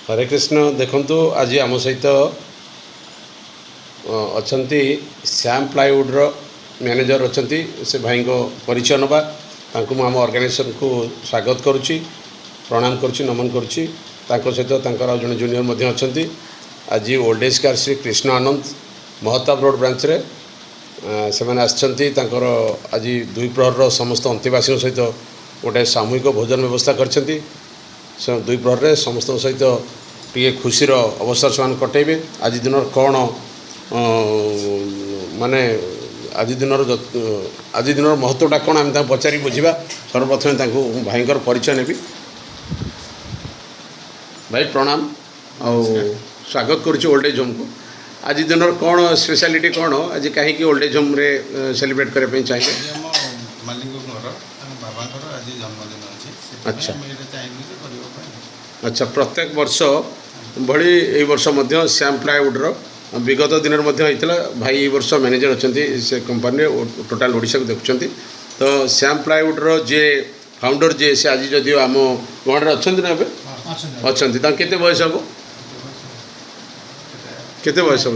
हरे कृष्ण। देखंतु आज आम सहित अछंती श्याम प्लाईवुड मैनेजर अछंती से भाई को परिचय नवा तांको आम ऑर्गेनाइजेशन को स्वागत करुच्ची, प्रणाम करुच्ची, नमन करुच्ची। तांको सहित तांकर जने जूनियर मध्ये अछंती। आज old age care Shri Krishna Anand Mahtab road branch रे से मैंने आछंती। तांकर आज दुई प्रहर समस्त अंतेवासी सहित गोटे सामूहिक भोजन व्यवस्था करछंती। दुई प्रहर समस्त सहित टे खुशी अवसर से कटेबे। आज दिन कौन माने आज दिन महत्वटा कौन आम पचारि बुझा। सर्वप्रथम भाई परिचय नेबी। भाई प्रणाम आ स्वागत करुच्ची ओल्ड एज होम को। आज दिन कौन स्पेशलिटी कौन आज कहीं ओल्ड एज होम रे सेलिब्रेट करने चाहिए? अच्छा अच्छा। प्रत्येक वर्ष भली ए वर्ष मध्य श्याम प्लाईवुड्र विगत दिन होता भाई ये वर्ष मैनेजर अच्छा से कंपनी टोटाल ओडिशा को देखुं। तो श्याम प्लाईवुड्र जे फाउंडर जे से आज जदि आम गणरे अच्छा ना अच्छा केते बयस हम केते बयस हम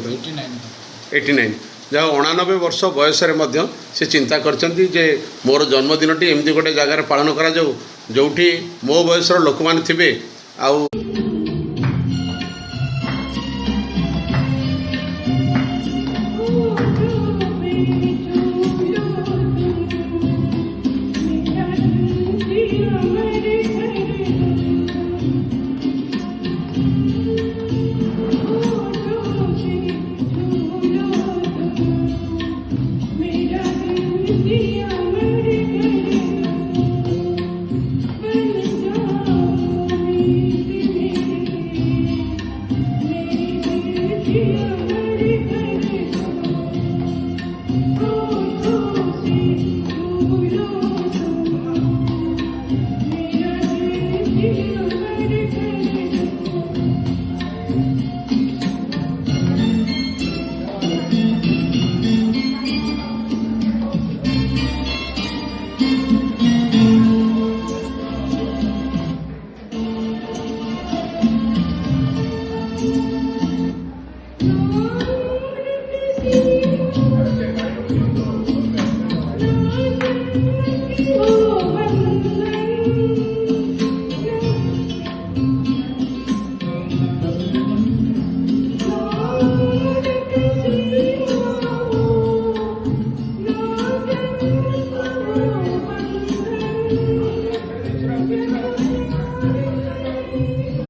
89 जहाँ 89 वर्ष बयस से चिंता करछंती जे मोर जन्मदिनटी एमती गोटे जगार पालन करा जाऊ जोठी मो बयसर लोक मैंने थे।